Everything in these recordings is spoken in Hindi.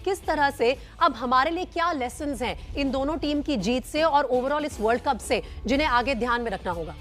किस तरह से अब हमारे लिए क्या लेसन्स हैं इन दोनों टीम की जीत से और ओवरऑल इस वर्ल्ड कप से, जिन्हें आगे ध्यान में रखना होगा?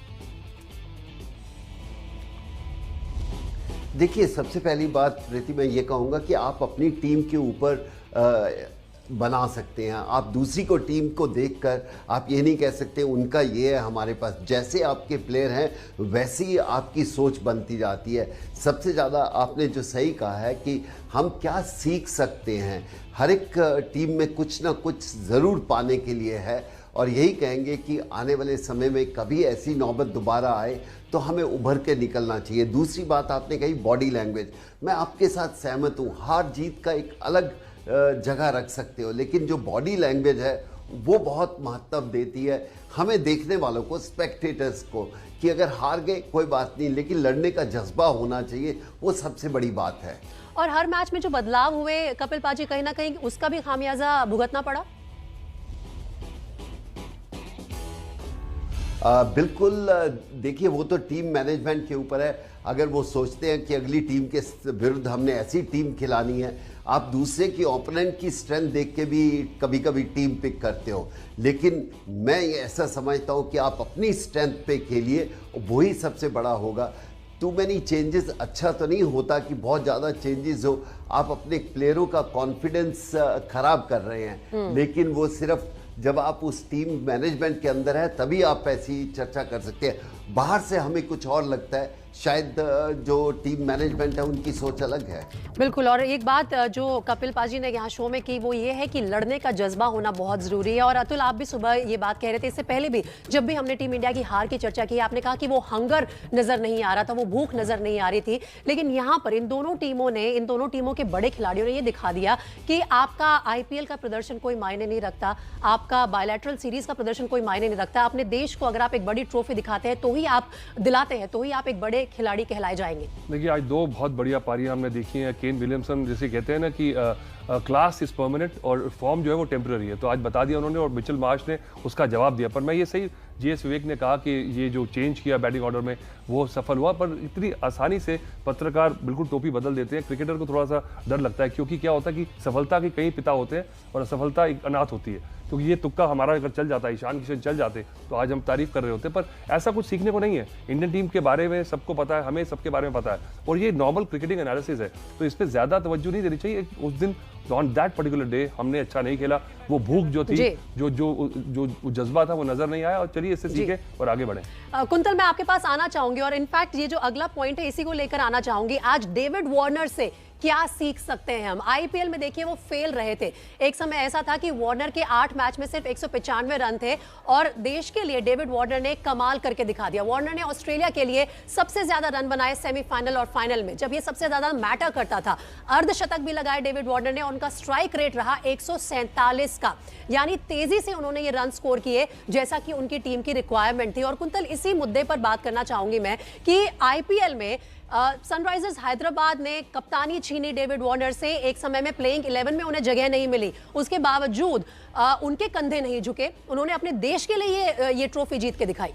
देखिए, सबसे पहली बात प्रीति, मैं ये कहूँगा कि आप अपनी टीम के ऊपर बना सकते हैं। आप दूसरी को टीम को देखकर आप ये नहीं कह सकते उनका ये है हमारे पास। जैसे आपके प्लेयर हैं वैसे ही आपकी सोच बनती जाती है। सबसे ज़्यादा आपने जो सही कहा है कि हम क्या सीख सकते हैं, हर एक टीम में कुछ ना कुछ ज़रूर पाने के लिए है, और यही कहेंगे कि आने वाले समय में कभी ऐसी नौबत दोबारा आए तो हमें उभर के निकलना चाहिए। दूसरी बात आपने कही बॉडी लैंग्वेज, मैं आपके साथ सहमत हूँ। हार जीत का एक अलग जगह रख सकते हो, लेकिन जो बॉडी लैंग्वेज है वो बहुत महत्व देती है हमें देखने वालों को, स्पेक्टेटर्स को, कि अगर हार गए कोई बात नहीं, लेकिन लड़ने का जज्बा होना चाहिए, वो सबसे बड़ी बात है। और हर मैच में जो बदलाव हुए कपिल पाजी, कहीं ना कहीं उसका भी खामियाजा भुगतना पड़ा। बिल्कुल। देखिए, वो तो टीम मैनेजमेंट के ऊपर है। अगर वो सोचते हैं कि अगली टीम के विरुद्ध हमने ऐसी टीम खिलानी है, आप दूसरे की ओपोनेंट की स्ट्रेंथ देख के भी कभी कभी टीम पिक करते हो, लेकिन मैं ये ऐसा समझता हूँ कि आप अपनी स्ट्रेंथ पे खेलिए, वही सबसे बड़ा होगा। टू मैनी चेंजेस अच्छा तो नहीं होता कि बहुत ज़्यादा चेंजेस हो, आप अपने प्लेयरों का कॉन्फिडेंस खराब कर रहे हैं, लेकिन वो सिर्फ जब आप उस टीम मैनेजमेंट के अंदर है तभी आप ऐसी चर्चा कर सकते हैं। बाहर से हमें कुछ और लगता है, शायद जो टीम मैनेजमेंट है उनकी सोच अलग है। बिल्कुल। और एक बात जो कपिल पाजी ने यहाँ शो में की वो ये है कि लड़ने का जज्बा होना बहुत जरूरी है। और अतुल, आप भी सुबह ये बात कह रहे थे, इससे पहले भी जब भी हमने टीम इंडिया की हार की चर्चा की, आपने कहा कि वो हंगर नजर नहीं आ रहा था, वो भूख नजर नहीं आ रही थी। लेकिन यहाँ पर इन दोनों टीमों के बड़े खिलाड़ियों ने ये दिखा दिया कि आपका आईपीएल का प्रदर्शन कोई मायने नहीं रखता, आपका बायलैटरल सीरीज का प्रदर्शन कोई मायने नहीं रखता। अपने देश को अगर आप एक बड़ी ट्रॉफी दिखाते हैं तो ही आप दिलाते हैं, तो ही आप एक बड़े खिलाड़ी कहलाए जाएंगे। देखिए, आज दो बहुत बढ़िया पारियां हमने देखी हैं। केन विलियमसन जैसे कहते हैं ना कि क्लास इज परमानेंट और फॉर्म जो है वो टेम्पररी है, तो आज बता दिया उन्होंने, और मिचेल मार्श ने उसका जवाब दिया। पर मैं ये सही जीएस विवेक ने कहा कि ये जो चेंज किया बैटिंग ऑर्डर में वो सफल हुआ, पर इतनी आसानी से पत्रकार बिल्कुल टोपी बदल देते हैं। क्रिकेटर को थोड़ा सा डर लगता है, क्योंकि क्या होता है कि सफलता के कई पिता होते हैं और असफलता एक अनाथ होती है। तो ये तुक्का हमारा अगर चल जाता है, ईशान किशन चल जाते, तो आज हम तारीफ कर रहे होते। पर ऐसा कुछ सीखने को नहीं है। इंडियन टीम के बारे में सबको पता है, हमें सबके बारे में पता है, और ये नॉर्मल क्रिकेटिंग एनालिसिस है, तो इस पर ज्यादा तवज्जो नहीं देनी चाहिए। उस दिन ऑन दैट पर्टिकुलर डे हमने अच्छा नहीं खेला, वो भूख जो थी, जो जज्बा था वो नजर नहीं आया। और चलिए इससे सीखे और आगे बढ़े। कुंतल, मैं आपके पास आना चाहूंगी, और इनफैक्ट ये जो अगला पॉइंट है इसी को लेकर आना चाहूंगी। आज डेविड वार्नर से क्या सीख सकते हैं हम? आईपीएल में देखिए वो फेल रहे थे। एक समय ऐसा था कि वार्नर के 8 मैच में सिर्फ 195 रन थे, और देश के लिए डेविड वार्नर ने कमाल करके दिखा दिया। वार्नर ने ऑस्ट्रेलिया के लिए सबसे ज्यादा रन बनाए सेमीफाइनल और फाइनल में, जब ये सबसे ज्यादा मैटर करता था। अर्धशतक भी लगाए डेविड वार्नर ने, उनका स्ट्राइक रेट रहा 147 का, यानी तेजी से उन्होंने ये रन स्कोर किए जैसा कि उनकी टीम की रिक्वायरमेंट थी। और कुंतल, इसी मुद्दे पर बात करना चाहूंगी मैं कि आईपीएल में सनराइजर्स हैदराबाद ने कप्तानी छीनी डेविड वार्नर से। एक समय में प्लेइंग 11 में उन्हें जगह नहीं मिली, उसके बावजूद उनके कंधे नहीं झुके, उन्होंने अपने देश के लिए ये ट्रॉफी जीत के दिखाई।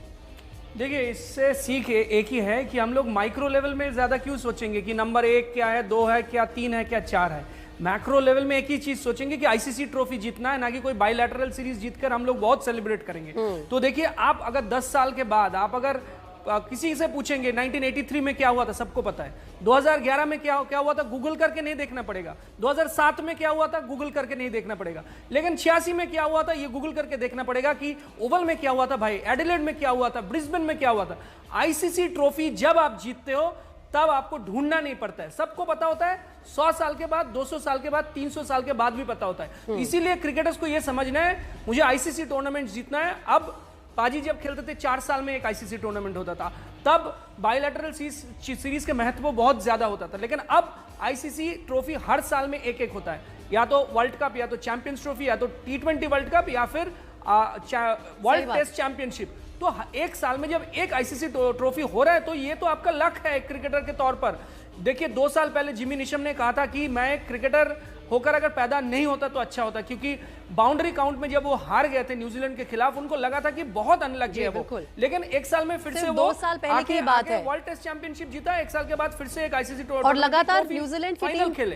देखिए, इससे सीख एक ही है कि हम लोग माइक्रो लेवल में ज्यादा क्यों सोचेंगे कि नंबर 1 क्या है, 2 है क्या, 3 है क्या, 4 है। मैक्रो लेवल में एक ही चीज सोचेंगे कि आईसीसी ट्रॉफी जीतना है, ना कि कोई बायलैटरल सीरीज जीतकर हम लोग बहुत सेलिब्रेट करेंगे। तो देखिए, आप अगर 10 साल के बाद आप अगर किसी से पूछेंगे 1983 में क्या हुआ था, सबको पता है। 2011 में क्या हुआ था, गूगल करके नहीं देखना पड़ेगा। 2007 में क्या हुआ था, गूगल करके नहीं देखना पड़ेगा। लेकिन 86 में क्या हुआ था, ये गूगल करके देखना पड़ेगा कि ओवल में क्या हुआ था भाई, एडिलेड में क्या हुआ था, ब्रिस्बेन में क्या हुआ था। आईसीसी ट्रॉफी जब आप जीतते हो तब आपको ढूंढना नहीं पड़ता है, सबको पता होता है। 100 साल के बाद, 200 साल के बाद, 300 साल के बाद भी पता होता है। इसीलिए क्रिकेटर्स को यह समझना है, मुझे आईसीसी टूर्नामेंट जीतना है। अब पाजी जब खेलते थे 4 साल में एक आईसीसी टूर्नामेंट होता था, तब बायलैटरल सीरीज के महत्व बहुत ज्यादा होता था। लेकिन अब आईसीसी ट्रॉफी हर साल में एक एक होता है, या तो वर्ल्ड कप, या तो चैंपियंस ट्रॉफी, या तो T20 वर्ल्ड कप, या फिर वर्ल्ड टेस्ट चैंपियनशिप। तो एक साल में जब एक आईसीसी ट्रॉफी हो रहा है, तो ये तो आपका लक है एक क्रिकेटर के तौर पर। देखिए, 2 साल पहले जिमी निशम ने कहा था कि मैं क्रिकेटर होकर अगर पैदा नहीं होता तो अच्छा होता, क्योंकि बाउंड्री काउंट में जब वो हार गए थे न्यूजीलैंड के खिलाफ, उनको लगा था कि बहुत अनलकी है वो, लेकिन एक साल में फिर से वो 2 साल पहले की बात है, वर्ल्ड टेस्ट चैंपियनशिप जीता, एक साल के बाद फिर से एक आईसीसी टूर्नामेंट और लगातार न्यूजीलैंड की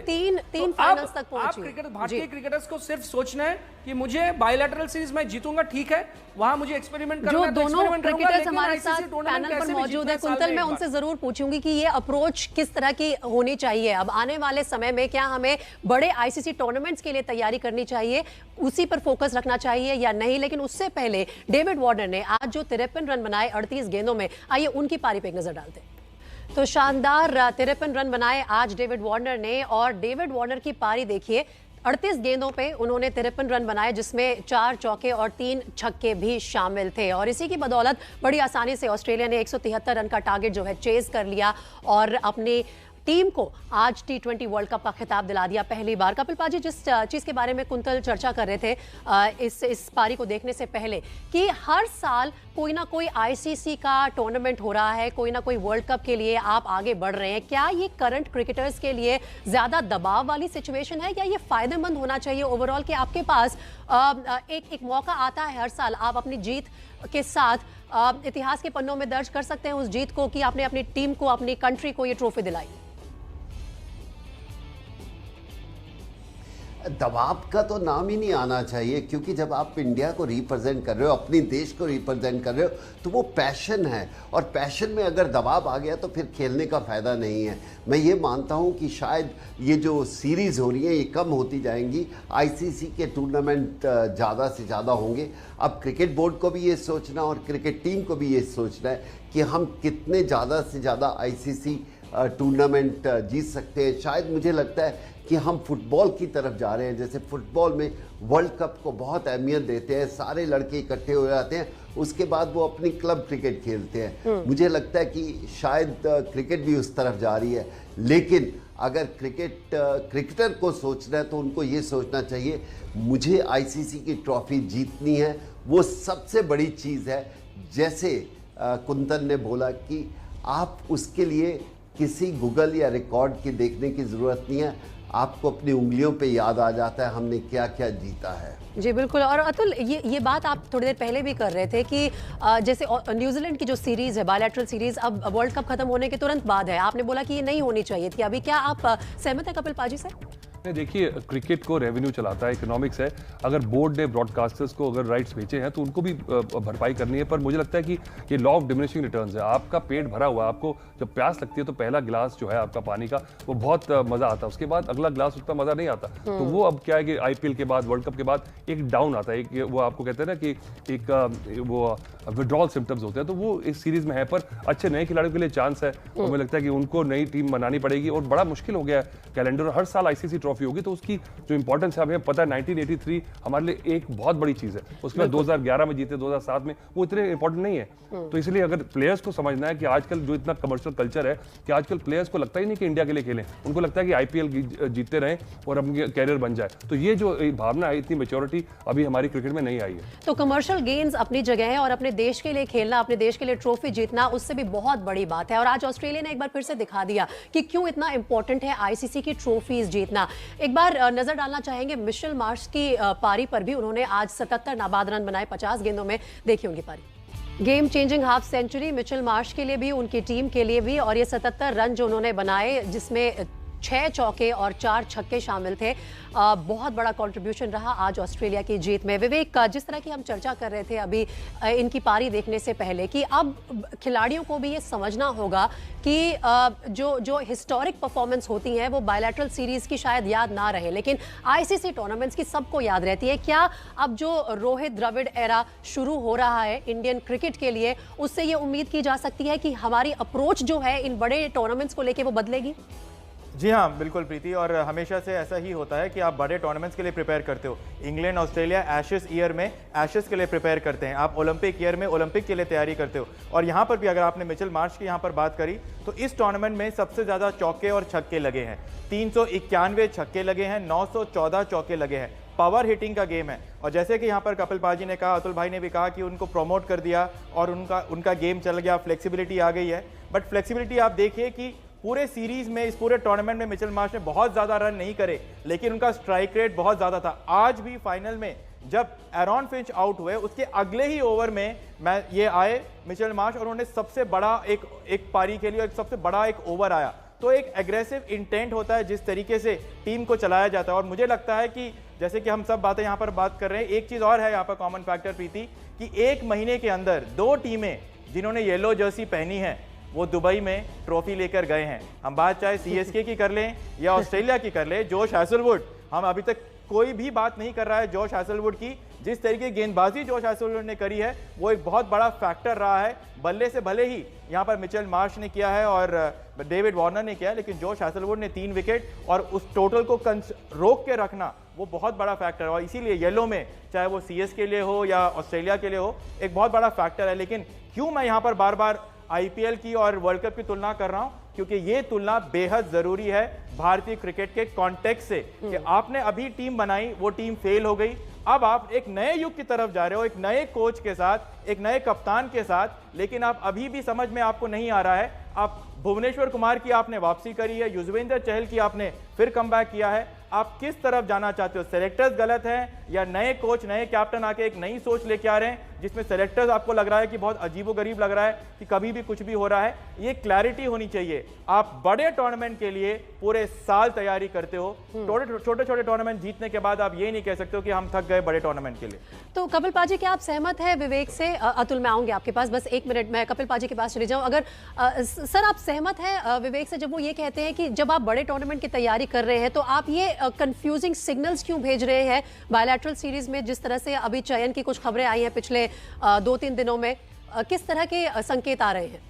टीम तीन फाइनल्स तक पहुंची। क्रिकेट भारतीय क्रिकेटर्स को सिर्फ सोचना है कि मुझे बायलैटरल सीरीज में जीतूंगा, ठीक है, वहां मुझे एक्सपेरिमेंट करना है, जो दोनों क्रिकेटर्स हमारे साथ पैनल पर मौजूद है, कुंतल, मैं उनसे जरूर पूछूंगी कि ये अप्रोच किस तरह की होनी चाहिए अब आने वाले समय में। क्या हमें बड़े आईसीसी टूर्नामेंट्स के लिए तैयारी करनी चाहिए, उसी पर फोकस रखना चाहिए या नहीं? लेकिन उससे पहले डेविड वार्नर ने आज जो 53 रन बनाए 38 गेंदों में, आइए उनकी पारी पे एक नजर डालते हैं। तो शानदार 53 रन बनाए आज डेविड वार्नर ने, और डेविड वार्नर की पारी देखिए, 38 गेंदों पे उन्होंने 53 रन बनाए, जिसमें 4 चौके और 3 छक्के भी शामिल थे। और इसी की बदौलत बड़ी आसानी से ऑस्ट्रेलिया ने 173 रन का टारगेट जो है चेज कर लिया और अपनी टीम को आज T20 वर्ल्ड कप का खिताब दिला दिया पहली बार। कपिल पाजी, जिस चीज़ के बारे में कुंतल चर्चा कर रहे थे इस पारी को देखने से पहले, कि हर साल कोई ना कोई आईसीसी का टूर्नामेंट हो रहा है, कोई ना कोई वर्ल्ड कप के लिए आप आगे बढ़ रहे हैं, क्या ये करंट क्रिकेटर्स के लिए ज़्यादा दबाव वाली सिचुएशन है या ये फ़ायदेमंद होना चाहिए ओवरऑल कि आपके पास एक मौका आता है हर साल, आप अपनी जीत के साथ इतिहास के पन्नों में दर्ज कर सकते हैं उस जीत को कि आपने अपनी टीम को, अपनी कंट्री को ये ट्रॉफी दिलाई? दबाव का तो नाम ही नहीं आना चाहिए, क्योंकि जब आप इंडिया को रिप्रेजेंट कर रहे हो, अपने देश को रिप्रेजेंट कर रहे हो, तो वो पैशन है, और पैशन में अगर दबाव आ गया तो फिर खेलने का फ़ायदा नहीं है। मैं ये मानता हूँ कि शायद ये जो सीरीज़ हो रही है ये कम होती जाएंगी, आईसीसी के टूर्नामेंट ज़्यादा से ज़्यादा होंगे। अब क्रिकेट बोर्ड को भी ये सोचना और क्रिकेट टीम को भी ये सोचना है कि हम कितने ज़्यादा से ज़्यादा आईसीसी टूर्नामेंट जीत सकते हैं। शायद मुझे लगता है कि हम फुटबॉल की तरफ जा रहे हैं, जैसे फुटबॉल में वर्ल्ड कप को बहुत अहमियत देते हैं, सारे लड़के इकट्ठे हो जाते हैं, उसके बाद वो अपनी क्लब क्रिकेट खेलते हैं। मुझे लगता है कि शायद क्रिकेट भी उस तरफ जा रही है, लेकिन अगर क्रिकेटर को सोचना है तो उनको ये सोचना चाहिए मुझे आईसीसी की ट्रॉफी जीतनी है, वो सबसे बड़ी चीज़ है। जैसे कुंतन ने बोला कि आप उसके लिए किसी गूगल या रिकॉर्ड की देखने की ज़रूरत नहीं है, आपको अपनी उंगलियों पे याद आ जाता है हमने क्या क्या जीता है। जी बिल्कुल। और अतुल, ये बात आप थोड़ी देर पहले भी कर रहे थे कि जैसे न्यूजीलैंड की जो सीरीज़ है, बायलैटरल सीरीज़, अब वर्ल्ड कप खत्म होने के तुरंत बाद है, आपने बोला कि ये नहीं होनी चाहिए थी अभी, क्या आप सहमत हैं कपिल पाजी से? नहीं, देखिए, क्रिकेट को रेवेन्यू चलाता है, इकोनॉमिक्स है। अगर बोर्ड ने ब्रॉडकास्टर्स को अगर राइट्स बेचे हैं तो उनको भी भरपाई करनी है, पर मुझे लगता है कि ये लॉ ऑफ डिमिनिशिंग रिटर्न्स है। आपका पेट भरा हुआ, आपको जब प्यास लगती है तो पहला गिलास जो है आपका पानी का वो बहुत मज़ा आता है, उसके बाद अगला गिलास उतना मज़ा नहीं आता। तो वो अब क्या है कि आईपीएल के बाद, वर्ल्ड कप के बाद एक डाउन आता है, एक वो आपको कहते हैं ना कि एक वो विड्रॉल सिम्टम्स होते हैं, तो वो इस सीरीज़ में है। पर अच्छे नए खिलाड़ियों के लिए चांस है, और मुझे लगता है कि उनको नई टीम बनानी पड़ेगी, और बड़ा मुश्किल हो गया है कैलेंडर, हर साल आईसीसी ट्रॉफी होगी, तो उसकी जो इंपॉर्टेंस है हमें पता है। 1983 हमारे लिए एक बहुत बड़ी चीज है, उसके बाद 2011 में जीते, 2007 में, वो इतने इंपॉर्टेंट नहीं है। तो इसलिए अगर प्लेयर्स को समझना है कि आजकल जो इतना कमर्शियल कल्चर है कि आजकल प्लेयर्स को लगता ही नहीं कि इंडिया के लिए खेलें, उनको लगता है कि आईपीएल जीतते रहें और अपनी कैरियर बन जाए। तो ये जो भावना है, इतनी मैच्योरिटी अभी हमारी क्रिकेट में नहीं आई है। तो कमर्शियल गेन्स अपनी जगह है, और अपने देश के लिए खेलना, अपने देश के लिए ट्रॉफी जीतना, उससे भी बहुत बड़ी बात है। और आज ऑस्ट्रेलिया ने एक बार फिर से दिखा दिया कि क्यों इतना इंपॉर्टेंट है आईसीसी की ट्रॉफीज जीतना। एक बार नजर डालना चाहेंगे मिशेल मार्श की पारी पर भी। उन्होंने आज 77 नाबाद रन बनाए 50 गेंदों में, देखिए उनकी पारी। Game changing half century Mitchell Marsh के लिए भी, उनकी टीम के लिए भी, और ये 77 रन जो उन्होंने बनाए, जिसमें 6 चौके और 4 छक्के शामिल थे, बहुत बड़ा कंट्रीब्यूशन रहा आज ऑस्ट्रेलिया की जीत में। विवेक, जिस तरह की हम चर्चा कर रहे थे अभी इनकी पारी देखने से पहले, कि अब खिलाड़ियों को भी ये समझना होगा कि जो हिस्टोरिक परफॉर्मेंस होती हैं वो बायलैटरल सीरीज की शायद याद ना रहे, लेकिन आईसीसी टूर्नामेंट्स की सबको याद रहती है। क्या अब जो रोहित द्रविड़ एरा शुरू हो रहा है इंडियन क्रिकेट के लिए, उससे ये उम्मीद की जा सकती है कि हमारी अप्रोच जो है इन बड़े टूर्नामेंट्स को लेके वो बदलेगी? जी हाँ, बिल्कुल प्रीति, और हमेशा से ऐसा ही होता है कि आप बड़े टूर्नामेंट्स के लिए प्रिपेयर करते हो। इंग्लैंड, ऑस्ट्रेलिया एशेस ईयर में एशेस के लिए प्रिपेयर करते हैं, आप ओलंपिक ईयर में ओलंपिक के लिए तैयारी करते हो। और यहाँ पर भी अगर आपने मिचेल मार्श की यहाँ पर बात करी, तो इस टूर्नामेंट में सबसे ज़्यादा चौके और छक्के लगे हैं, 391 छक्के लगे हैं, 914 चौके लगे हैं। पावर हिटिंग का गेम है, और जैसे कि यहाँ पर कपिल पाजी ने कहा, अतुल भाई ने भी कहा कि उनको प्रमोट कर दिया और उनका गेम चल गया, फ्लेक्सिबिलिटी आ गई है। बट फ्लेक्सिबिलिटी आप देखिए कि पूरे सीरीज में, इस पूरे टूर्नामेंट में मिचेल मार्श ने बहुत ज्यादा रन नहीं करे, लेकिन उनका स्ट्राइक रेट बहुत ज्यादा था। आज भी फाइनल में जब एरॉन फिंच आउट हुए, उसके अगले ही ओवर में ये आए मिचेल मार्श, और उन्होंने सबसे बड़ा एक पारी के लिए सबसे बड़ा एक ओवर आया। तो एक एग्रेसिव इंटेंट होता है जिस तरीके से टीम को चलाया जाता है। और मुझे लगता है कि जैसे कि हम सब बातें यहाँ पर बात कर रहे हैं, एक चीज और है यहाँ पर कॉमन फैक्टर प्रीति, कि एक महीने के अंदर 2 टीमें जिन्होंने येलो जर्सी पहनी है वो दुबई में ट्रॉफी लेकर गए हैं। हम बात चाहे सीएसके की कर लें या ऑस्ट्रेलिया की कर लें, जोश हैजलवुड, हम अभी तक कोई भी बात नहीं कर रहा है जोश हैजलवुड की। जिस तरीके की गेंदबाजी जोश हैजलवुड ने करी है वो एक बहुत बड़ा फैक्टर रहा है। बल्ले से भले ही यहाँ पर मिचेल मार्श ने किया है और डेविड वार्नर ने किया है, लेकिन जोश हैजलवुड ने 3 विकेट और उस टोटल को रोक के रखना वो बहुत बड़ा फैक्टर है। और इसीलिए येलो में चाहे वो सीएस के लिए हो या ऑस्ट्रेलिया के लिए हो, एक बहुत बड़ा फैक्टर है। लेकिन क्यों मैं यहाँ पर बार बार आईपीएल की और वर्ल्ड कप की तुलना कर रहा हूं, क्योंकि ये तुलना बेहद जरूरी है भारतीय क्रिकेट के कॉन्टेक्स्ट से, कि आपने अभी टीम बनाई, वो टीम फेल हो गई, अब आप एक नए युग की तरफ जा रहे हो, एक नए कोच के साथ, एक नए कप्तान के साथ, लेकिन आप अभी भी समझ में आपको नहीं आ रहा है। आप भुवनेश्वर कुमार की आपने वापसी करी है, युजवेंद्र चहल की आपने फिर कमबैक किया है, आप किस तरफ जाना चाहते हो? सेलेक्टर्स गलत हैं या नए कोच, नए कैप्टन आके एक नई सोच लेके आ रहे हैं जिसमें सेलेक्टर्स आपको लग रहा है कि बहुत अजीबोगरीब लग रहा है कि कभी भी कुछ भी हो रहा है? ये क्लैरिटी होनी चाहिए। आप बड़े टूर्नामेंट के लिए पूरे साल तैयारी करते हो, छोटे छोटे टूर्नामेंट जीतने के बाद आप ये नहीं कह सकते हो कि हम थक गए बड़े टूर्नामेंट के लिए। तो कपिल पाजी, क्या आप सहमत हैं विवेक से? अतुल, मैं आऊंगी आपके पास, बस 1 मिनट में कपिल पाजी के पास चली जाऊं। अगर सर आप सहमत हैं विवेक से जब वो ये कहते हैं कि जब आप बड़े टूर्नामेंट की तैयारी कर रहे हैं तो आप ये कंफ्यूजिंग सिग्नल्स क्यों भेज रहे हैं बायलैटरल सीरीज में? जिस तरह से अभी चयन की कुछ खबरें आई हैं पिछले 2-3 दिनों में, किस तरह के संकेत आ रहे हैं?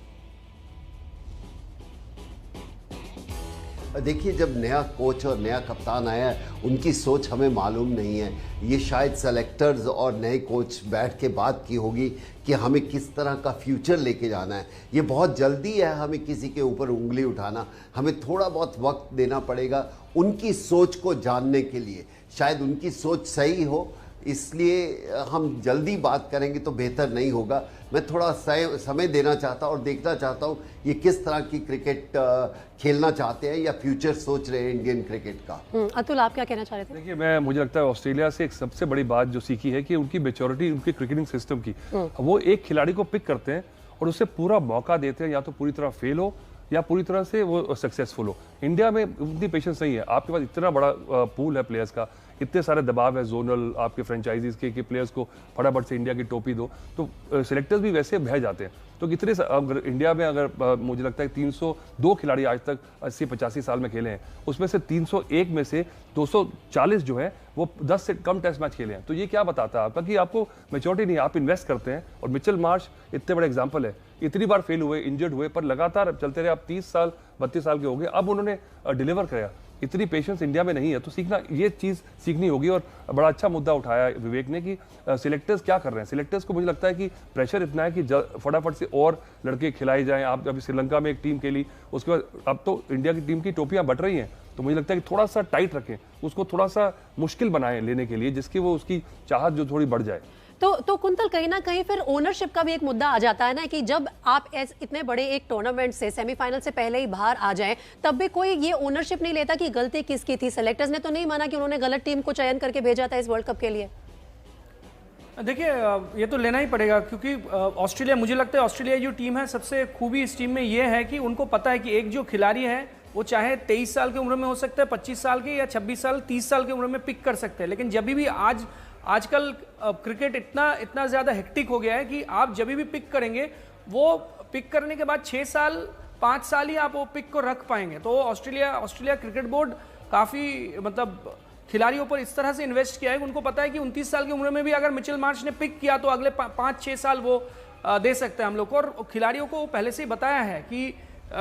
देखिए, जब नया कोच और नया कप्तान आया है, उनकी सोच हमें मालूम नहीं है। ये शायद सेलेक्टर्स और नए कोच बैठ के बात की होगी कि हमें किस तरह का फ्यूचर लेके जाना है। ये बहुत जल्दी है हमें किसी के ऊपर उंगली उठाना, हमें थोड़ा बहुत वक्त देना पड़ेगा उनकी सोच को जानने के लिए। शायद उनकी सोच सही हो, इसलिए हम जल्दी बात करेंगे तो बेहतर नहीं होगा। मैं थोड़ा समय देना चाहता हूँ और देखना चाहता हूँ ये किस तरह की क्रिकेट खेलना चाहते हैं या फ्यूचर सोच रहे हैं इंडियन क्रिकेट का। अतुल, आप क्या कहना चाह रहे थे? देखिए, मुझे लगता है ऑस्ट्रेलिया से एक सबसे बड़ी बात जो सीखी है कि उनकी मैच्योरिटी, उनके क्रिकेटिंग सिस्टम की, वो एक खिलाड़ी को पिक करते हैं और उसे पूरा मौका देते हैं, या तो पूरी तरह फेल हो या पूरी तरह से वो सक्सेसफुल हो। इंडिया में उतनी पेशेंस नहीं है। आपके पास इतना बड़ा पूल है प्लेयर्स का, इतने सारे दबाव है जोनल आपके फ्रेंचाइजीज के प्लेयर्स को फटाफट से इंडिया की टोपी दो, तो सिलेक्टर्स भी वैसे बह जाते हैं। तो कितने अगर इंडिया में अगर मुझे लगता है 302 खिलाड़ी आज तक 80-85 साल में खेले हैं, उसमें से 301 में से 240 जो है वो 10 से कम टेस्ट मैच खेले हैं। तो ये क्या बताता है आपका कि आपको मैच्योरिटी नहीं है, आप इन्वेस्ट करते हैं। और मिचेल मार्श इतने बड़े एग्जाम्पल है, इतनी बार फेल हुए, इंजर्ड हुए, पर लगातार चलते रहे। आप 30 साल 32 साल के हो गए, अब उन्होंने डिलीवर किया। इतनी पेशेंस इंडिया में नहीं है, तो सीखना, ये चीज़ सीखनी होगी। और बड़ा अच्छा मुद्दा उठाया विवेक ने कि सिलेक्टर्स क्या कर रहे हैं। सिलेक्टर्स को मुझे लगता है कि प्रेशर इतना है कि फटाफट से और लड़के खिलाए जाएं। आप अभी श्रीलंका में एक टीम खेली, उसके बाद अब तो इंडिया की टीम की टोपियां बट रही हैं, तो मुझे लगता है कि थोड़ा सा टाइट रखें, उसको थोड़ा सा मुश्किल बनाएं लेने के लिए, जिसकी वो उसकी चाहत जो थोड़ी बढ़ जाए। तो कुंतल, कहीं ना कहीं फिर ओनरशिप का भी एक मुद्दा आ जाता है ना, कि जब आप इतने बड़े एक टूर्नामेंट से सेमीफाइनल से पहले ही बाहर आ जाएं, तब भी कोई ये ओनरशिप नहीं लेता कि गलती किसकी थी। सेलेक्टर्स ने तो नहीं माना कि उन्होंने गलत टीम को चयन करके भेजा था इस वर्ल्ड कप के लिए? देखिए, ये तो लेना ही पड़ेगा, क्योंकि ऑस्ट्रेलिया, मुझे लगता है ऑस्ट्रेलिया जो टीम है, सबसे खूबी इस टीम में ये है कि उनको पता है कि एक जो खिलाड़ी है वो चाहे 23 साल की उम्र में हो सकता है, 25 साल के, या 26 साल 30 साल की उम्र में पिक कर सकते हैं। लेकिन जब भी आजकल क्रिकेट इतना ज़्यादा हेक्टिक हो गया है कि आप जब भी पिक करेंगे, वो पिक करने के बाद 6 साल 5 साल ही आप वो पिक को रख पाएंगे। तो ऑस्ट्रेलिया क्रिकेट बोर्ड काफ़ी मतलब खिलाड़ियों पर इस तरह से इन्वेस्ट किया है कि उनको पता है कि 29 साल की उम्र में भी अगर मिचेल मार्श ने पिक किया तो अगले 5-6 साल वो दे सकते हैं हम लोग को। और खिलाड़ियों को पहले से ही बताया है कि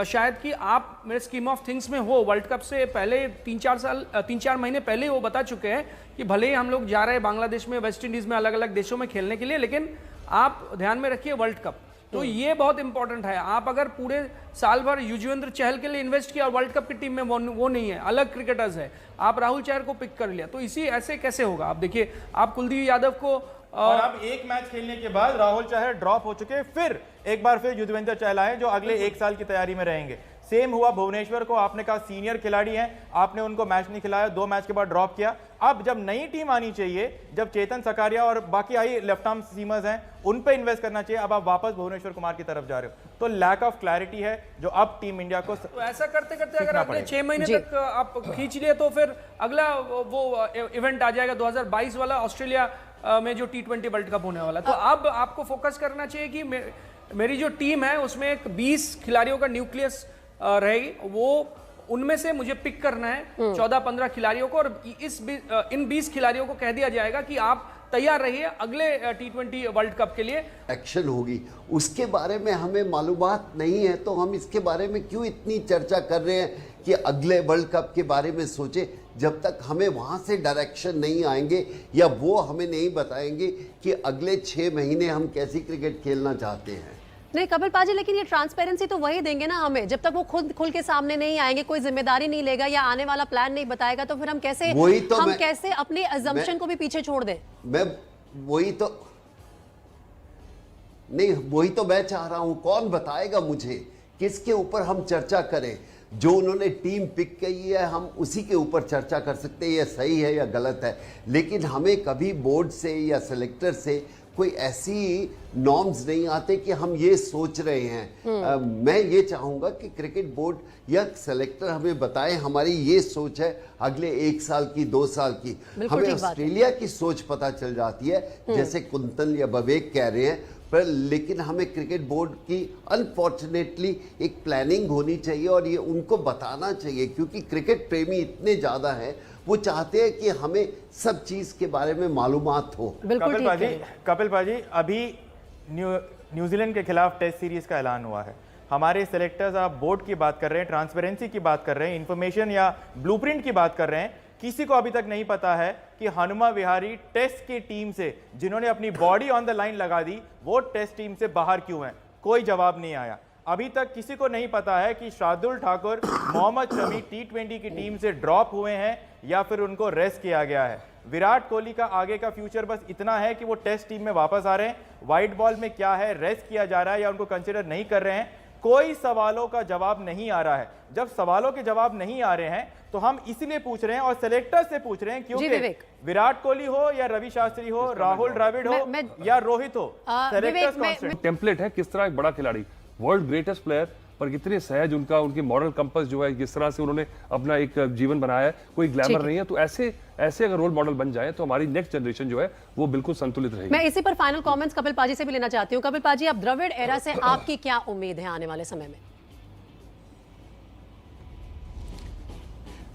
शायद कि आप मेरे स्कीम ऑफ थिंग्स में हो। वर्ल्ड कप से पहले 3-4 महीने पहले वो बता चुके हैं कि भले ही हम लोग जा रहे हैं बांग्लादेश में, वेस्ट इंडीज में, अलग अलग देशों में खेलने के लिए, लेकिन आप ध्यान में रखिए वर्ल्ड कप। तो ये बहुत इंपॉर्टेंट है। आप अगर पूरे साल भर युजवेंद्र चहल के लिए इन्वेस्ट किया और वर्ल्ड कप की टीम में वो नहीं है, अलग क्रिकेटर्स है, आप राहुल चहर को पिक कर लिया, तो ऐसे कैसे होगा? आप देखिए, आप कुलदीप यादव को और अब एक मैच खेलने के बाद राहुल चहर ड्रॉप हो चुके, फिर एक बार फिर युजवेंद्र चहल आए जो अगले 1 साल की तैयारी में रहेंगे। सेम हुआ भुवनेश्वर को, आपने कहा सीनियर खिलाड़ी हैं, आपने उनको मैच नहीं खिलाया, 2 मैच के बाद ड्रॉप किया। अब जब नई टीम आनी चाहिए, जब चेतन सकारिया और बाकी आई लेफ्ट आर्म सीमर्स हैं, उन पे इन्वेस्ट करना चाहिए, अब आप वापस भुवनेश्वर कुमार की तरफ जा रहे हो, तो लैक ऑफ क्लैरिटी है जो अब टीम इंडिया को तो ऐसा करते करते अगर अगले 6 महीने तक आप खींच लिए तो फिर अगला वो इवेंट आ जाएगा 2022 वाला ऑस्ट्रेलिया में जो T20 वर्ल्ड कप होने वाला। तो अब आपको फोकस करना चाहिए कि मेरी जो टीम है उसमें एक 20 खिलाड़ियों का न्यूक्लियस रहेगी, वो उनमें से मुझे पिक करना है 14-15 खिलाड़ियों को, और इन 20 खिलाड़ियों को कह दिया जाएगा कि आप तैयार रहिए अगले T20 वर्ल्ड कप के लिए। एक्शन होगी, उसके बारे में हमें मालूमात नहीं है, तो हम इसके बारे में क्यों इतनी चर्चा कर रहे हैं कि अगले वर्ल्ड कप के बारे में सोचे, जब तक हमें वहां से डायरेक्शन नहीं आएंगे या वो हमें नहीं बताएंगे कि अगले 6 महीने हम कैसी क्रिकेट खेलना चाहते हैं। नहीं कपिल पाजी, लेकिन ये ट्रांसपेरेंसी तो वही देंगे ना हमें, जब तक वो खुद खुल के सामने नहीं आएंगे, कोई जिम्मेदारी नहीं लेगा या आने वाला प्लान नहीं बताएगा, तो फिर हम कैसे कैसे अपने अजम्पशन को भी पीछे छोड़ दें। वही तो मैं चाह रहा हूं, कौन बताएगा मुझे किसके ऊपर हम चर्चा करें? जो उन्होंने टीम पिक की है हम उसी के ऊपर चर्चा कर सकते हैं, ये सही है या गलत है, लेकिन हमें कभी बोर्ड से या सेलेक्टर से कोई ऐसी नॉर्म्स नहीं आते कि हम ये सोच रहे हैं। मैं ये चाहूँगा कि क्रिकेट बोर्ड या सेलेक्टर हमें बताएं हमारी ये सोच है अगले 1 साल की, 2 साल की। हमें ऑस्ट्रेलिया की सोच पता चल जाती है, जैसे कुंतल या बवेक कह रहे हैं, पर लेकिन हमें क्रिकेट बोर्ड की अनफॉर्चुनेटली एक प्लानिंग होनी चाहिए और ये उनको बताना चाहिए, क्योंकि क्रिकेट प्रेमी इतने ज़्यादा हैं, वो चाहते हैं कि हमें सब चीज़ के बारे में मालूमात हो। कपिल पाजी, अभी न्यूजीलैंड के खिलाफ टेस्ट सीरीज का ऐलान हुआ है। हमारे सेलेक्टर्स, आप बोर्ड की बात कर रहे हैं, ट्रांसपेरेंसी की बात कर रहे हैं, इंफॉर्मेशन या ब्लूप्रिंट की बात कर रहे हैं, किसी को अभी तक नहीं पता है कि हनुमा विहारी टेस्ट की टीम से, जिन्होंने अपनी बॉडी ऑन द लाइन लगा दी, वो टेस्ट टीम से बाहर क्यों हैं? कोई जवाब नहीं आया। अभी तक किसी को नहीं पता है कि शार्दुल ठाकुर, मोहम्मद शमी T20 की टीम से ड्रॉप हुए हैं या फिर उनको रेस्ट किया गया है। विराट कोहली का आगे का फ्यूचर बस इतना है कि वो टेस्ट टीम में वापस आ रहे हैं, व्हाइट बॉल में क्या है, रेस्ट किया जा रहा है या उनको कंसिडर नहीं कर रहे हैं, कोई सवालों का जवाब नहीं आ रहा है। जब सवालों के जवाब नहीं आ रहे हैं तो हम इसलिए पूछ रहे हैं और सेलेक्टर से पूछ रहे हैं, क्योंकि विराट कोहली हो या रवि शास्त्री हो, राहुल द्रविड़ हो या रोहित हो, टेम्पलेट है किस तरह एक बड़ा खिलाड़ी, वर्ल्ड ग्रेटेस्ट प्लेयर, पर कितने सहज उनकी मॉरल कंपास जो है, किस तरह से उन्होंने अपना एक जीवन बनाया है, कोई ग्लैमर नहीं है। तो ऐसे अगर रोल मॉडल बन जाए तो हमारी नेक्स्ट जनरेशन जो है वो बिल्कुल संतुलित रहेगी। मैं इसी पर फाइनल कमेंट्स कपिल पाजी से भी लेना चाहती हूँ। कपिल पाजी, अब द्रविड़ एरा से आपकी क्या उम्मीद है आने वाले समय में?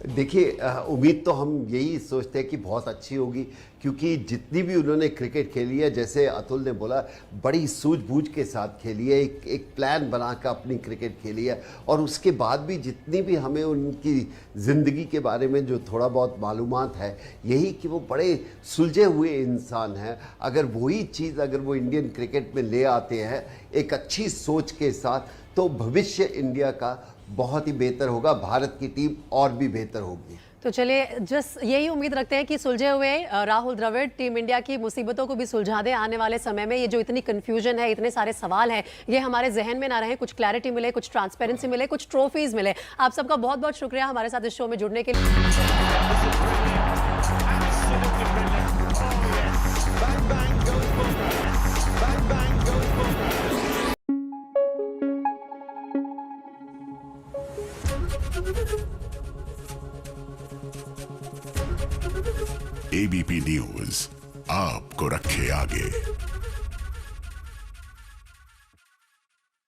देखिए, उम्मीद तो हम यही सोचते हैं कि बहुत अच्छी होगी, क्योंकि जितनी भी उन्होंने क्रिकेट खेली है, जैसे अतुल ने बोला, बड़ी सूझबूझ के साथ खेली है, एक प्लान बनाकर अपनी क्रिकेट खेली है, और उसके बाद भी जितनी भी हमें उनकी ज़िंदगी के बारे में जो थोड़ा बहुत मालूमात है, यही कि वो बड़े सुलझे हुए इंसान हैं। अगर वही चीज़ अगर वो इंडियन क्रिकेट में ले आते हैं एक अच्छी सोच के साथ, तो भविष्य इंडिया का बहुत ही बेहतर होगा, भारत की टीम और भी बेहतर होगी। तो चलिए, जस्ट यही उम्मीद रखते हैं कि सुलझे हुए राहुल द्रविड़ टीम इंडिया की मुसीबतों को भी सुलझा दे आने वाले समय में। ये जो इतनी कंफ्यूजन है, इतने सारे सवाल हैं, ये हमारे जहन में ना रहे, कुछ क्लैरिटी मिले, कुछ ट्रांसपेरेंसी मिले, कुछ ट्रॉफीज मिले। आप सबका बहुत बहुत शुक्रिया हमारे साथ इस शो में जुड़ने के लिए। एबीपी न्यूज आपको रखे आगे।